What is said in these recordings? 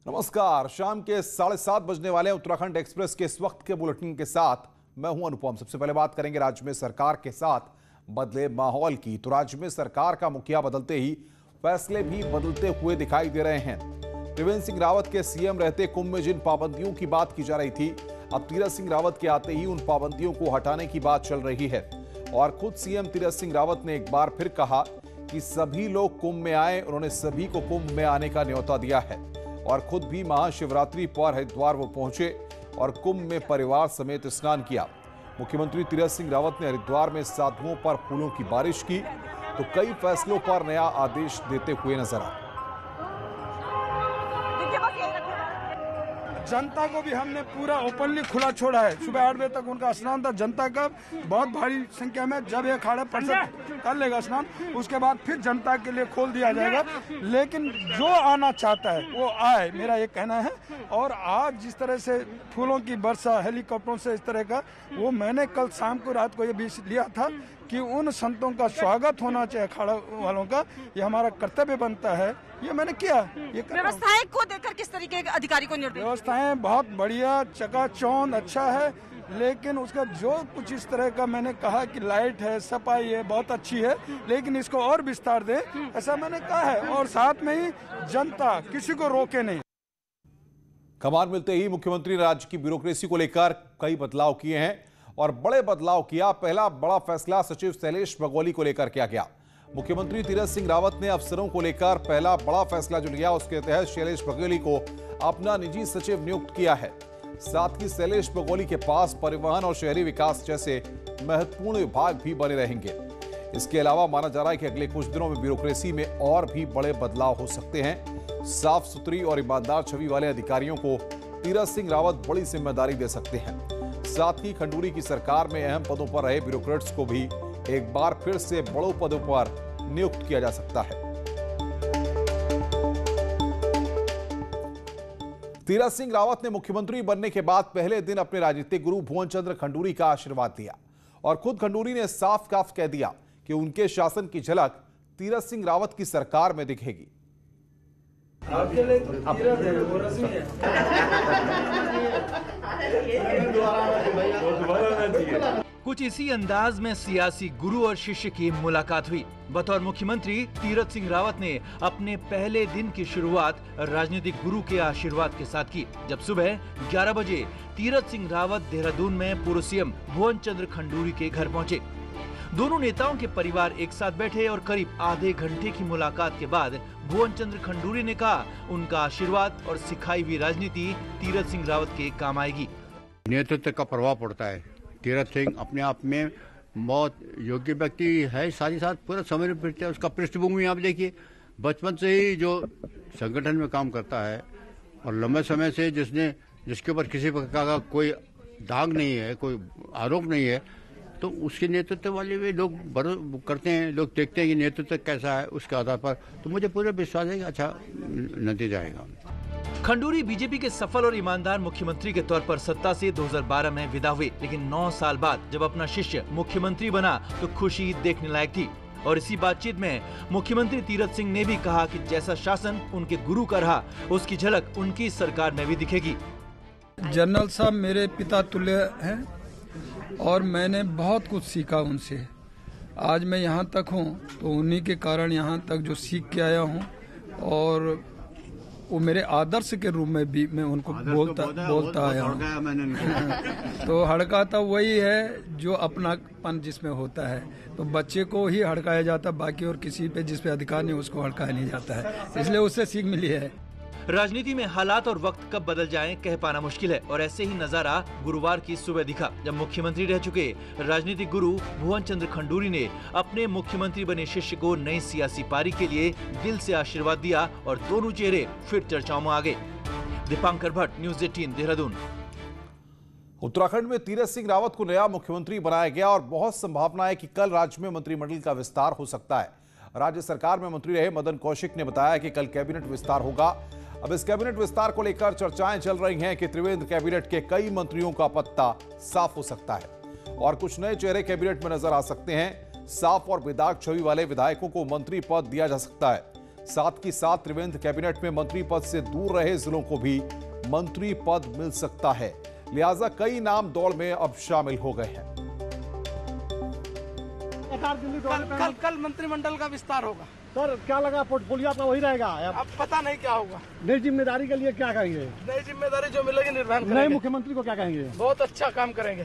नमस्कार। शाम के 7:30 बजने वाले उत्तराखंड एक्सप्रेस के इस वक्त के बुलेटिन के साथ मैं हूं अनुपम। सबसे पहले बात करेंगे राज्य में सरकार के साथ बदले माहौल की। तो राज्य में सरकार का मुखिया बदलते ही फैसले भी बदलते हुए दिखाई दे रहे हैं। त्रिवेंद्र सिंह रावत के सीएम रहते कुंभ में जिन पाबंदियों की बात की जा रही थी, अब तीरथ सिंह रावत के आते ही उन पाबंदियों को हटाने की बात चल रही है। और खुद सीएम तीरथ सिंह रावत ने एक बार फिर कहा कि सभी लोग कुंभ में आए। उन्होंने सभी को कुंभ में आने का न्योता दिया है और खुद भी महाशिवरात्रि पर हरिद्वार वो पहुंचे और कुंभ में परिवार समेत स्नान किया। मुख्यमंत्री तीरथ सिंह रावत ने हरिद्वार में साधुओं पर फूलों की बारिश की तो कई फैसलों पर नया आदेश देते हुए नजर आए। जनता को भी हमने पूरा ओपनली खुला छोड़ा है। सुबह 8 बजे तक उनका स्नान था। जनता का बहुत भारी संख्या में जब ये अखाड़े परिषद कर लेगा स्नान, उसके बाद फिर जनता के लिए खोल दिया जाएगा। लेकिन जो आना चाहता है वो आए, मेरा ये कहना है। और आज जिस तरह से फूलों की वर्षा हेलीकॉप्टरों से इस तरह का, वो मैंने कल शाम को रात को ये भी लिया था कि उन संतों का स्वागत होना चाहिए, अखाड़ा वालों का। ये हमारा कर्तव्य बनता है, ये मैंने किया। ये व्यवस्थाएं को देखकर किस तरीके के अधिकारी को निर्देश? व्यवस्थाएं बहुत बढ़िया, चकाचौंध अच्छा है, लेकिन उसका जो कुछ इस तरह का मैंने कहा कि लाइट है, सफाई है, बहुत अच्छी है, लेकिन इसको और विस्तार दें, ऐसा मैंने कहा है। और साथ में ही जनता किसी को रोके नहीं। कमान मिलते ही मुख्यमंत्री ने राज्य की ब्यूरोक्रेसी को लेकर कई बदलाव किए हैं और बड़े बदलाव किया। पहला बड़ा फैसला सचिव शैलेश बगोली को लेकर किया गया। मुख्यमंत्री तीरथ सिंह रावत ने अफसरों को लेकर पहला बड़ा फैसला जो लिया, उसके तहत शैलेश बगोली को अपना निजी सचिव नियुक्त किया है। साथ ही शैलेश बगोली के पास परिवहन और शहरी विकास जैसे महत्वपूर्ण विभाग भी बने रहेंगे। इसके अलावा माना जा रहा है कि अगले कुछ दिनों में ब्यूरोक्रेसी में और भी बड़े बदलाव हो सकते हैं। साफ सुथरी और ईमानदार छवि वाले अधिकारियों को तीरथ सिंह रावत बड़ी जिम्मेदारी दे सकते हैं। साथ ही खंडूरी की सरकार में अहम पदों पर रहे ब्यूरोक्रेट्स को भी एक बार फिर से बड़ों पदों पर नियुक्त किया जा सकता है। तीरथ सिंह रावत ने मुख्यमंत्री बनने के बाद पहले दिन अपने राजनीतिक गुरु भुवन चंद्र खंडूरी का आशीर्वाद लिया और खुद खंडूरी ने साफ साफ कह दिया कि उनके शासन की झलक तीरथ सिंह रावत की सरकार में दिखेगी। आपके लिए तीरथ है, वो रस्मी है। कुछ इसी अंदाज में सियासी गुरु और शिष्य की मुलाकात हुई। बतौर मुख्यमंत्री तीरथ सिंह रावत ने अपने पहले दिन की शुरुआत राजनीतिक गुरु के आशीर्वाद के साथ की, जब सुबह 11 बजे तीरथ सिंह रावत देहरादून में पूर्व सीएम भुवन चंद्र खंडूरी के घर पहुंचे। दोनों नेताओं के परिवार एक साथ बैठे और करीब आधे घंटे की मुलाकात के बाद भुवन चंद्र खंडूरी ने कहा उनका आशीर्वाद और सिखाई हुई राजनीति तीरथ सिंह रावत के काम आएगी। नेतृत्व का प्रभाव पड़ता है। तीरथ सिंह अपने आप में बहुत योग्य व्यक्ति है, साथ ही साथ पूरा समय में पीड़ते हैं। उसका पृष्ठभूमि आप देखिए, बचपन से ही जो संगठन में काम करता है और लंबे समय से जिसके ऊपर किसी प्रकार का कोई दाग नहीं है, कोई आरोप नहीं है, तो उसके नेतृत्व वाले भी लोग करते हैं। लोग देखते हैं कि नेतृत्व कैसा है, उसके आधार पर तो मुझे पूरा विश्वास है कि अच्छा नतीजा आएगा। खंडूरी बीजेपी के सफल और ईमानदार मुख्यमंत्री के तौर पर सत्ता से 2012 में विदा हुए, लेकिन 9 साल बाद जब अपना शिष्य मुख्यमंत्री बना तो खुशी देखने लायक थी। और इसी बातचीत में मुख्यमंत्री तीरथ सिंह ने भी कहा कि जैसा शासन उनके गुरु का रहा, उसकी झलक उनकी सरकार में भी दिखेगी। जनरल साहब मेरे पिता तुल्य हैं और मैंने बहुत कुछ सीखा उनसे। आज मैं यहाँ तक हूँ तो उन्हीं के कारण यहाँ तक जो सीख के आया हूँ, और वो मेरे आदर्श के रूप में भी मैं उनको बोलता आया हूँ। तो हड़काता वही है जो अपनापन जिसमें होता है, तो बच्चे को ही हड़काया जाता, बाकी और किसी पे जिस पे अधिकार नहीं उसको हड़काया नहीं जाता है। इसलिए उससे सीख मिली है। राजनीति में हालात और वक्त कब बदल जाएं कह पाना मुश्किल है, और ऐसे ही नजारा गुरुवार की सुबह दिखा जब मुख्यमंत्री रह चुके राजनीतिक गुरु भुवन चंद्र खंडूरी ने अपने मुख्यमंत्री बने शिष्य को नई सियासी पारी के लिए दिल से आशीर्वाद दिया और दोनों चेहरे फिर चर्चाओं में आ गए। दीपांकर भट्ट, न्यूज़ 18 देहरादून। उत्तराखंड में तीरथ सिंह रावत को नया मुख्यमंत्री बनाया गया और बहुत संभावना है कि कल राज्य में मंत्रिमंडल का विस्तार हो सकता है। राज्य सरकार में मंत्री रहे मदन कौशिक ने बताया कि कल कैबिनेट विस्तार होगा। अब इस कैबिनेट विस्तार को लेकर चर्चाएं चल रही हैं कि त्रिवेंद्र कैबिनेट के कई मंत्रियों का पत्ता साफ हो सकता है और कुछ नए चेहरे कैबिनेट में नजर आ सकते हैं। साफ और बेदाग छवि वाले विधायकों को मंत्री पद दिया जा सकता है। साथ ही साथ त्रिवेंद्र कैबिनेट में मंत्री पद से दूर रहे जिलों को भी मंत्री पद मिल सकता है। लिहाजा कई नाम दौड़ में अब शामिल हो गए हैं। कल मंत्रिमंडल का विस्तार होगा। सर क्या लगा, पोर्टफोलियो आपका वही रहेगा? अब पता नहीं क्या होगा। नई जिम्मेदारी के लिए क्या कहेंगे? नई जिम्मेदारी जो मिलेगी निर्वहन करेंगे। नए मुख्यमंत्री को क्या कहेंगे? बहुत अच्छा काम करेंगे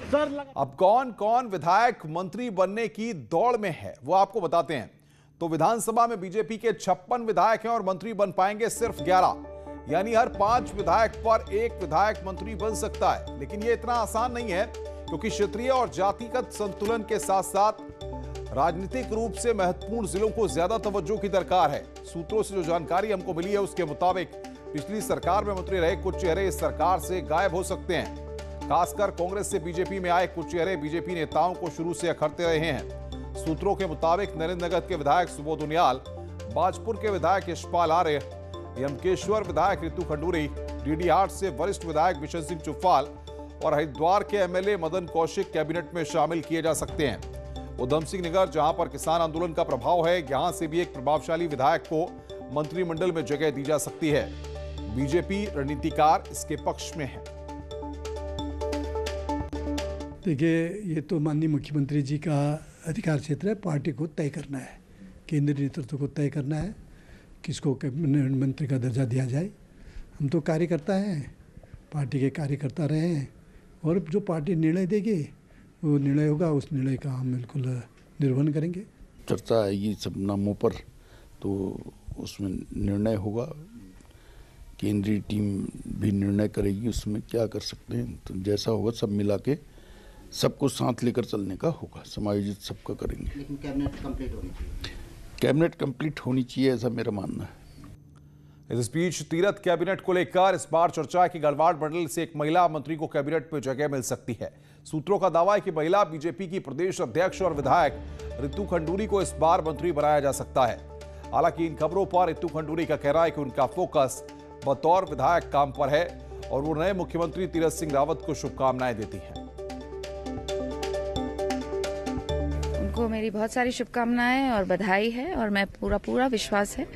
सर। अब कौन कौन विधायक मंत्री बनने की दौड़ में है वो आपको बताते हैं। तो विधानसभा में बीजेपी के 56 विधायक हैं और मंत्री बन पाएंगे सिर्फ 11, यानी हर 5 विधायक पर एक विधायक मंत्री बन सकता है। लेकिन यह इतना आसान नहीं है, क्योंकि क्षेत्रीय और जातिगत संतुलन के साथ साथ राजनीतिक रूप से महत्वपूर्ण जिलों को ज्यादा तवज्जो की दरकार है। सूत्रों से जो जानकारी हमको मिली है उसके मुताबिक पिछली सरकार में मंत्री रहे कुछ चेहरे इस सरकार से गायब हो सकते हैं। खासकर कांग्रेस से बीजेपी में आए कुछ चेहरे बीजेपी नेताओं को शुरू से अखरते रहे हैं। सूत्रों के मुताबिक नरेंद्रनगर के विधायक सुबोध उनियाल, बाजपुर के विधायक यशपाल आर्य, यमकेश्वर विधायक रितु खंडूरी, डीडीहाट से वरिष्ठ विधायक बिशन सिंह चुफाल और हरिद्वार के एमएलए मदन कौशिक कैबिनेट में शामिल किए जा सकते हैं। उधम सिंह नगर, जहां पर किसान आंदोलन का प्रभाव है, यहां से भी एक प्रभावशाली विधायक को मंत्रिमंडल में जगह दी जा सकती है। बीजेपी रणनीतिकार इसके पक्ष में है। देखिए, ये तो माननीय मुख्यमंत्री जी का अधिकार क्षेत्र है। पार्टी को तय करना है, केंद्रीय नेतृत्व को तय करना है किसको कैबिनेट मंत्री का दर्जा दिया जाए। हम तो कार्यकर्ता हैं, पार्टी के कार्यकर्ता रहे हैं, और जो पार्टी निर्णय देगी वो निर्णय होगा, उस निर्णय का हम बिल्कुल निर्वहन करेंगे। चर्चा आएगी सब नामों पर, तो उसमें निर्णय होगा। केंद्रीय टीम भी निर्णय करेगी उसमें क्या कर सकते हैं। तो जैसा होगा सब मिला के सबको साथ लेकर चलने का होगा, समायोजित सबका करेंगे। लेकिन कैबिनेट कंप्लीट होनी चाहिए। कैबिनेट कंप्लीट होनी चाहिए, ऐसा मेरा मानना है। इस बीच तीरथ कैबिनेट को लेकर इस बार चर्चा है कि गढ़वाल मंडल से एक महिला मंत्री को कैबिनेट में जगह मिल सकती है। सूत्रों का दावा है कि महिला बीजेपी की प्रदेश अध्यक्ष और विधायक रितु खंडूरी को इस बार मंत्री बनाया जा सकता है। हालांकि इन खबरों पर रितु खंडूरी का कहना है कि उनका फोकस बतौर विधायक काम पर है और वो नए मुख्यमंत्री तीरथ सिंह रावत को शुभकामनाएं देती हैं। उनको मेरी बहुत सारी शुभकामनाएं और बधाई है, और मैं पूरा विश्वास है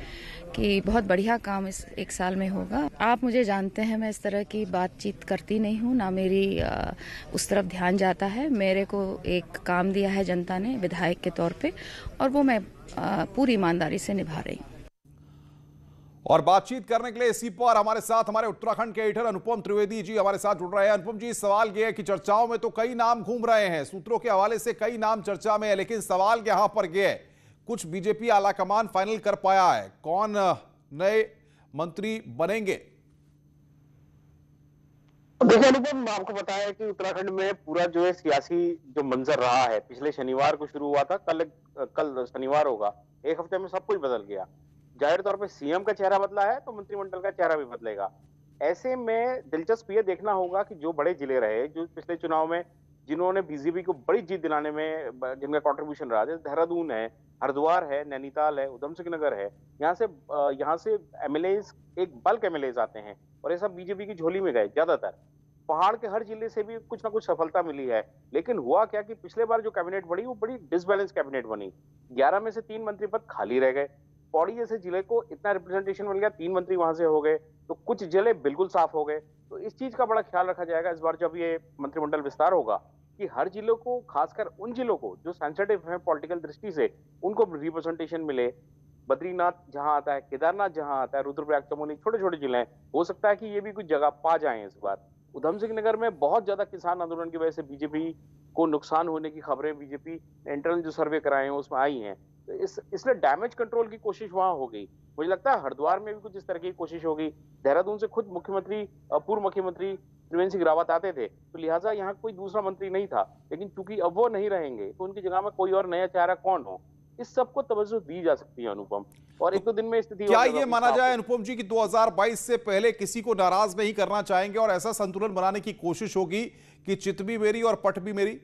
कि बहुत बढ़िया काम इस एक साल में होगा। आप मुझे जानते हैं, मैं इस तरह की बातचीत करती नहीं हूँ, ना मेरी उस तरफ ध्यान जाता है। मेरे को एक काम दिया है जनता ने विधायक के तौर पे, और वो मैं पूरी ईमानदारी से निभा रही हूँ। और बातचीत करने के लिए इसी पर हमारे साथ हमारे उत्तराखंड के एडिटर अनुपम त्रिवेदी जी हमारे साथ जुड़ रहे हैं। अनुपम जी, सवाल यह है कि चर्चाओं में तो कई नाम घूम रहे हैं, सूत्रों के हवाले से कई नाम चर्चा में है, लेकिन सवाल यहां पर यह है, कुछ बीजेपी आलाकमान फाइनल कर पाया है कौन नए मंत्री बनेंगे? देखिए अनुपम, आपको पता है कि उत्तराखंड में पूरा जो है सियासी जो मंजर रहा है, पिछले शनिवार को शुरू हुआ था, कल शनिवार होगा, एक हफ्ते में सब कुछ बदल गया। जाहिर तौर पे सीएम का चेहरा बदला है तो मंत्रिमंडल का चेहरा भी बदलेगा। ऐसे में दिलचस्प ये देखना होगा कि जो बड़े जिले रहे, जो पिछले चुनाव में जिन्होंने बीजेपी को बड़ी जीत दिलाने में जिनका कंट्रीब्यूशन रहा, जैसे देहरादून है, हरिद्वार है, नैनीताल है, उधम सिंह नगर है, यहाँ से एमएलएज, एक बल्क एमएलएज आते हैं और ये सब बीजेपी की झोली में गए। ज्यादातर पहाड़ के हर जिले से भी कुछ ना कुछ सफलता मिली है। लेकिन हुआ क्या कि पिछले बार जो कैबिनेट बनी वो बड़ी डिसबैलेंस कैबिनेट बनी। 11 में से 3 मंत्री पद खाली रह गए। पौड़ी जैसे जिले को इतना रिप्रेजेंटेशन मिल गया, 3 मंत्री वहां से हो गए, तो कुछ जिले बिल्कुल साफ हो गए। तो इस चीज का बड़ा ख्याल रखा जाएगा इस बार जब ये मंत्रिमंडल विस्तार होगा, कि हर जिलों को, खासकर उन जिलों को जो सेंसिटिव है पॉलिटिकल दृष्टि से, उनको रिप्रेजेंटेशन मिले। बद्रीनाथ जहां आता है, केदारनाथ जहां आता है, रुद्रप्रयाग, चमोली, छोटे छोटे जिले हैं, हो सकता है कि ये भी कुछ जगह पा जाएं इस बार। उधम सिंह नगर में बहुत ज्यादा किसान आंदोलन की वजह से बीजेपी को नुकसान होने की खबरें बीजेपी इंटरनल जो सर्वे कराए हैं उसमें आई हैं। तो इसलिए डैमेज कंट्रोल की कोशिश वहां हो गई। मुझे लगता है हरिद्वार में भी कुछ इस तरह की कोशिश होगी। देहरादून से खुद पूर्व मुख्यमंत्री त्रिवेंद्र सिंह रावत आते थे, तो लिहाजा यहाँ कोई दूसरा मंत्री नहीं था। लेकिन चूंकि अब वो नहीं रहेंगे तो उनकी जगह में कोई और नया चेहरा कौन हो, इस सबको तवज्जो दी जा सकती है अनुपम। और 1-2 दिन में स्थिति क्या ये माना जाए अनुपम जी कि 2022 से पहले किसी को नाराज नहीं करना चाहेंगे और ऐसा संतुलन बनाने की कोशिश होगी कि चित भी मेरी और पट भी मेरी?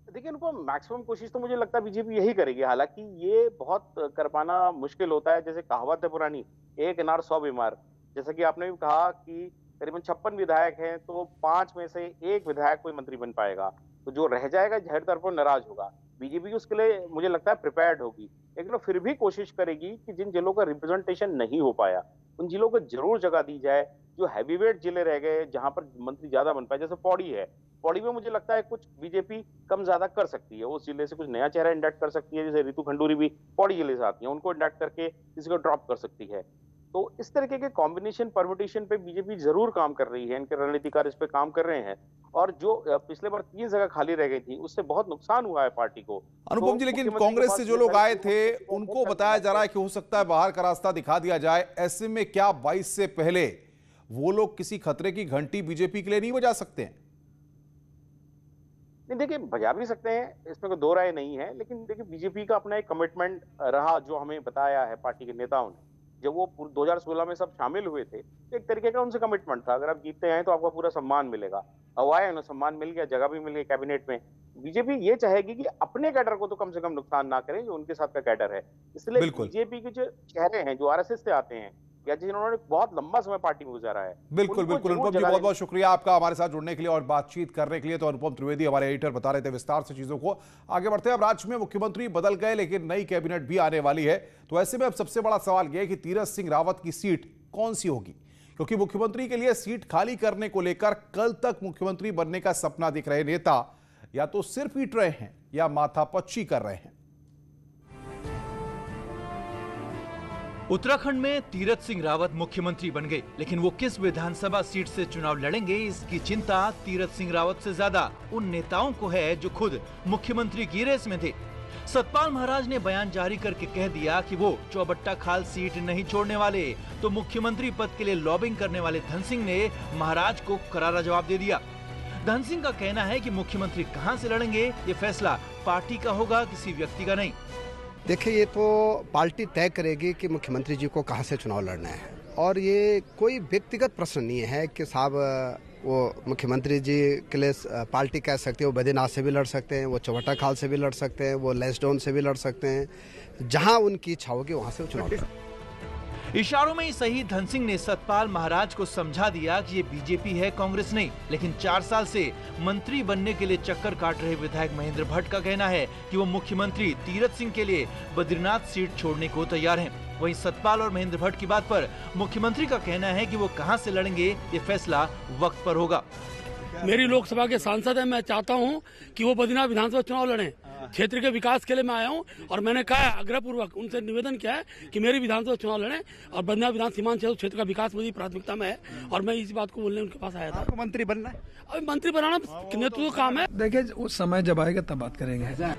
देखिए अनुपम, मैक्सिमम कोशिश तो मुझे लगता है बीजेपी यही करेगी। हालांकि ये बहुत कर पाना मुश्किल होता है। जैसे कहावत है पुरानी, 1 अनार 100 बीमार। जैसा कि आपने भी कहा कि करीबन 56 विधायक हैं, तो 5 में से 1 विधायक कोई मंत्री बन पाएगा, तो जो रह जाएगा जाहिर तौर पर नाराज होगा। बीजेपी उसके लिए मुझे लगता है प्रिपेयर्ड होगी, लेकिन वो फिर भी कोशिश करेगी कि जिन जिलों का रिप्रेजेंटेशन नहीं हो पाया उन जिलों को जरूर जगह दी जाए। जो हैवीवेट जिले रह गए जहां पर मंत्री ज्यादा बन पाए, जैसे पौड़ी है, पौड़ी में मुझे लगता है कुछ बीजेपी कम ज्यादा कर सकती है, उस जिले से कुछ नया चेहरा इंडक्ट कर सकती है। जैसे रितु खंडूरी भी पौड़ी जिले से आती है, उनको इंडक्ट करके किसी को ड्रॉप कर सकती है। तो इस तरीके के कॉम्बिनेशन परम्यूटेशन पे बीजेपी जरूर काम कर रही है, इनके रणनीतिकार इस पे काम कर रहे हैं। और जो पिछले बार 3 जगह खाली रह गई थी उससे बहुत नुकसान हुआ है पार्टी को। अनुपम जी, लेकिन कांग्रेस से जो लोग आए थे उनको बताया जा रहा है कि हो सकता है बाहर का रास्ता दिखा दिया जाए। ऐसे में क्या 22 से पहले वो लोग किसी खतरे की घंटी बीजेपी के लिए नहीं बजा सकते हैं? नहीं, देखिए बजा भी सकते हैं, इसमें कोई दो राय नहीं है, लेकिन देखिए बीजेपी का अपना एक कमिटमेंट रहा जो हमें बताया है पार्टी के नेताओं ने। जब वो 2016 में सब शामिल हुए थे तो एक तरीके का उनसे कमिटमेंट था, अगर आप जीतते हैं तो आपको पूरा सम्मान मिलेगा। अब आए उन्हें सम्मान मिल गया, जगह भी मिल गई कैबिनेट में। बीजेपी ये चाहेगी कि अपने कैडर को तो कम से कम नुकसान ना करें जो उनके साथ का कैडर है। इसलिए बीजेपी के जो चेहरे हैं जो आरएसएस से आते हैं या जिन्होंने बहुत लंबा समय पार्टी में गुजारा है, बिल्कुल बिल्कुल। अनुपम जी, बहुत बहुत शुक्रिया आपका हमारे साथ जुड़ने के लिए और बातचीत करने के लिए। तो अनुपम त्रिवेदी हमारे एडिटर बता रहे थे विस्तार से चीजों को। आगे बढ़ते हैं। अब राज्य में मुख्यमंत्री बदल गए लेकिन नई कैबिनेट भी आने वाली है, तो ऐसे में अब सबसे बड़ा सवाल यह है कि तीरथ सिंह रावत की सीट कौन सी होगी, क्योंकि मुख्यमंत्री के लिए सीट खाली करने को लेकर कल तक मुख्यमंत्री बनने का सपना दिख रहे नेता या तो सिर पीट रहे हैं या माथापच्ची कर रहे हैं। उत्तराखंड में तीरथ सिंह रावत मुख्यमंत्री बन गए, लेकिन वो किस विधानसभा सीट से चुनाव लड़ेंगे इसकी चिंता तीरथ सिंह रावत से ज्यादा उन नेताओं को है जो खुद मुख्यमंत्री की रेस में थे। सतपाल महाराज ने बयान जारी करके कह दिया कि वो चौबट्टा खाल सीट नहीं छोड़ने वाले, तो मुख्यमंत्री पद के लिए लॉबिंग करने वाले धन सिंह ने महाराज को करारा जवाब दे दिया। धन सिंह का कहना है कि मुख्यमंत्री कहां से लड़ेंगे ये फैसला पार्टी का होगा, किसी व्यक्ति का नहीं। देखिए, ये तो पार्टी तय करेगी कि मुख्यमंत्री जी को कहां से चुनाव लड़ना है, और ये कोई व्यक्तिगत प्रश्न नहीं है कि साहब वो मुख्यमंत्री जी के लिए पार्टी कह सकती है वो बद्रीनाथ से भी लड़ सकते हैं, वो चौबट्टा खाल से भी लड़ सकते हैं, वो लैंसडाउन से भी लड़ सकते हैं, जहां उनकी इच्छा होगी वहां से चुनाव लड़ सकते हैं। इशारों में ही सही धन सिंह ने सतपाल महाराज को समझा दिया कि ये बीजेपी है, कांग्रेस नहीं। लेकिन 4 साल से मंत्री बनने के लिए चक्कर काट रहे विधायक महेंद्र भट्ट का कहना है कि वो मुख्यमंत्री तीरथ सिंह के लिए बद्रीनाथ सीट छोड़ने को तैयार हैं। वहीं सतपाल और महेंद्र भट्ट की बात पर मुख्यमंत्री का कहना है कि वो कहां से लड़ेंगे ये फैसला वक्त पर होगा। मेरी लोकसभा के सांसद है, मैं चाहता हूं कि वो बद्रीनाथ विधानसभा चुनाव लड़ें। क्षेत्र के विकास के लिए मैं आया हूं और मैंने कहा है आग्रहपूर्वक उनसे निवेदन किया है कि मेरी विधानसभा चुनाव लड़ें और बद्रीनाथ विधान सीमांत क्षेत्र का विकास मेरी प्राथमिकता में है, और मैं इस बात को बोलने उनके पास आया था। आपको मंत्री बनना है? अभी मंत्री बनाना नेतृत्व काम है। देखिए, उस समय जब आएगा तब बात करेंगे।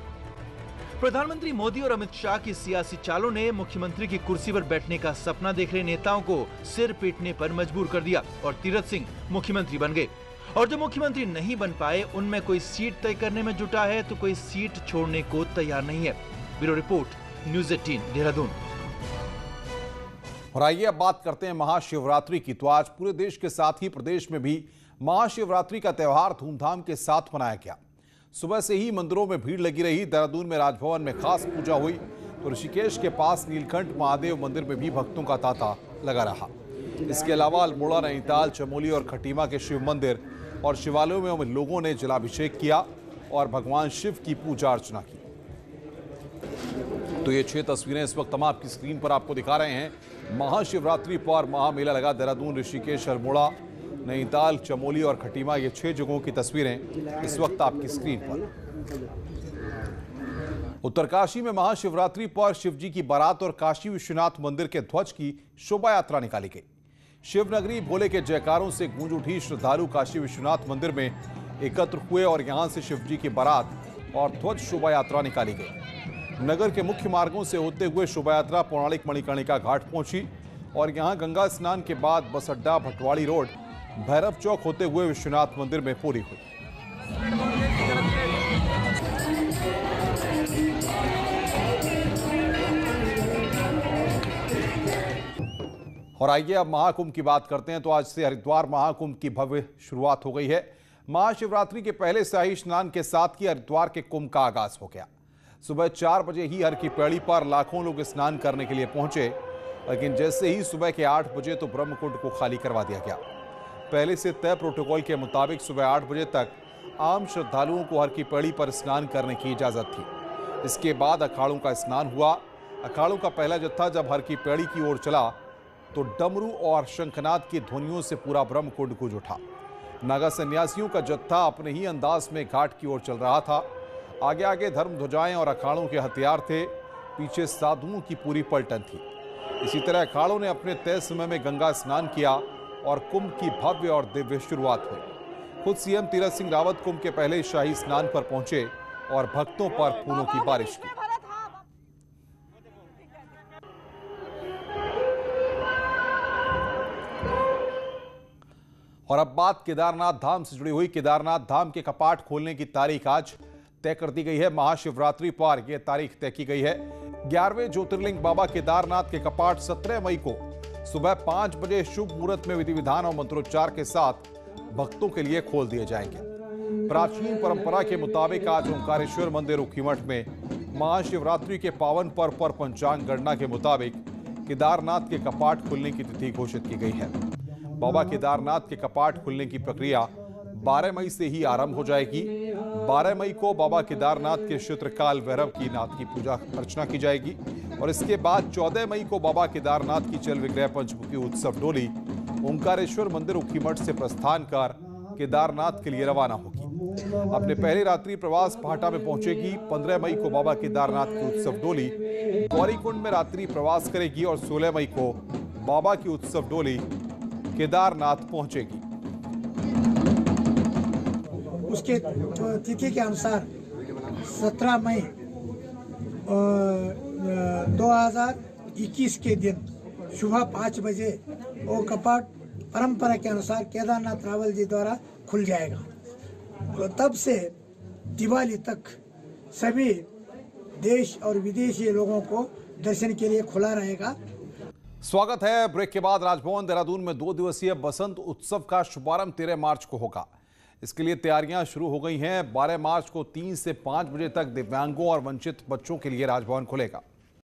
प्रधानमंत्री मोदी और अमित शाह की सियासी चालों ने मुख्यमंत्री की कुर्सी पर बैठने का सपना देख रहे नेताओं को सिर पीटने पर मजबूर कर दिया और तीरथ सिंह मुख्यमंत्री बन गए। और जो मुख्यमंत्री नहीं बन पाए उनमें कोई सीट तय करने में जुटा है तो कोई सीट छोड़ने को तैयार नहीं है। Bureau report, news 18 Dehradun. और आइए अब बात करते हैं महाशिवरात्रि की। तो आज पूरे देश के साथ ही प्रदेश में भी महाशिवरात्रि का त्यौहार धूमधाम के साथ मनाया गया। सुबह से ही मंदिरों में भीड़ लगी रही। देहरादून में राजभवन में खास पूजा हुई तो ऋषिकेश के पास नीलकंठ महादेव मंदिर में भी भक्तों का तांता लगा रहा। इसके अलावा अल्मोड़ा, नैनीताल, चमोली और खटीमा के शिव मंदिर और शिवालयों में लोगों ने जलाभिषेक किया और भगवान शिव की पूजा अर्चना की। तो ये 6 तस्वीरें इस वक्त हम आपकी स्क्रीन पर आपको दिखा रहे हैं। महाशिवरात्रि पर महामेला लगा देहरादून, ऋषिकेश, अल्मोड़ा, नैनीताल, चमोली और खटीमा, ये 6 जगहों की तस्वीरें इस वक्त आपकी स्क्रीन पर। उत्तरकाशी में महाशिवरात्रि पर शिवजी की बारात और काशी विश्वनाथ मंदिर के ध्वज की शोभा यात्रा निकाली गई। शिवनगरी भोले के जयकारों से गूंज उठी। श्रद्धालु काशी विश्वनाथ मंदिर में एकत्र हुए और यहां से शिवजी की बारात और ध्वज शोभा यात्रा निकाली गई। नगर के मुख्य मार्गों से होते हुए शोभा यात्रा पौराणिक मणिकर्णिका घाट पहुंची और यहां गंगा स्नान के बाद बस अड्डा, भटवाड़ी रोड, भैरव चौक होते हुए विश्वनाथ मंदिर में पूरी हुई। और आइए अब महाकुंभ की बात करते हैं। तो आज से हरिद्वार महाकुंभ की भव्य शुरुआत हो गई है। महाशिवरात्रि के पहले शाही स्नान के साथ ही हरिद्वार के कुंभ का आगाज हो गया। सुबह 4 बजे ही हर की पैड़ी पर लाखों लोग स्नान करने के लिए पहुंचे, लेकिन जैसे ही सुबह के 8 बजे तो ब्रह्मकुंड को खाली करवा दिया गया। पहले से तय प्रोटोकॉल के मुताबिक सुबह 8 बजे तक आम श्रद्धालुओं को हर की पैड़ी पर स्नान करने की इजाजत थी। इसके बाद अखाड़ों का स्नान हुआ। अखाड़ों का पहला जत्था जब हर की पैड़ी की ओर चला तो डमरू और शंखनाद की ध्वनियों से पूरा ब्रह्मकुंड गूंज उठा। नागा सन्यासियों का जत्था अपने ही अंदाज में घाट की ओर चल रहा था। आगे आगे धर्म ध्वजाएं और अखाड़ों के हथियार थे, पीछे साधुओं की पूरी पलटन थी। इसी तरह अखाड़ों ने अपने तय समय में गंगा स्नान किया और कुंभ की भव्य और दिव्य शुरुआत हुई। खुद सीएम तीरथ सिंह रावत कुंभ के पहले शाही स्नान पर पहुंचे और भक्तों पर फूलों की बारिश की। और अब बात केदारनाथ धाम से जुड़ी हुई। केदारनाथ धाम के कपाट खोलने की तारीख आज तय कर दी गई है। महाशिवरात्रि पर यह तारीख तय की गई है। 11वें ज्योतिर्लिंग बाबा केदारनाथ के कपाट 17 मई को सुबह 5 बजे शुभ मुहूर्त में विधि विधान और मंत्रोच्चार के साथ भक्तों के लिए खोल दिए जाएंगे। प्राचीन परंपरा के मुताबिक आज ओंकारेश्वर मंदिर ऊखीमठ में महाशिवरात्रि के पावन पर्व पर पंचांग गणना के मुताबिक केदारनाथ के कपाट खुलने की तिथि घोषित की गई है। बाबा केदारनाथ के कपाट खुलने की प्रक्रिया 12 मई से ही आरंभ हो जाएगी। 12 मई को बाबा केदारनाथ के क्षेत्रकाल भैरव की नाथ की पूजा अर्चना की जाएगी और इसके बाद 14 मई को बाबा केदारनाथ की चल विग्रह पंचमुखी उत्सव डोली ओंकारेश्वर मंदिर ऊखीमठ से प्रस्थान कर केदारनाथ के लिए रवाना होगी। अपने पहले रात्रि प्रवास पाहटा में पहुंचेगी। 15 मई को बाबा केदारनाथ की उत्सव डोली गौरीकुंड में रात्रि प्रवास करेगी और 16 मई को बाबा की उत्सव डोली केदारनाथ पहुंचेगी। उसके तिथि के अनुसार 17 मई 2021 के दिन सुबह 5 बजे वो कपाट परंपरा के अनुसार केदारनाथ रावल जी द्वारा खुल जाएगा। तो तब से दिवाली तक सभी देश और विदेशी लोगों को दर्शन के लिए खुला रहेगा। स्वागत है। ब्रेक के बाद राजभवन देहरादून में 2 दिवसीय बसंत उत्सव का शुभारंभ 13 मार्च को होगा। इसके लिए तैयारियां शुरू हो गई हैं। 12 मार्च को 3 से 5 बजे तक दिव्यांगों और वंचित बच्चों के लिए राजभवन खुलेगा।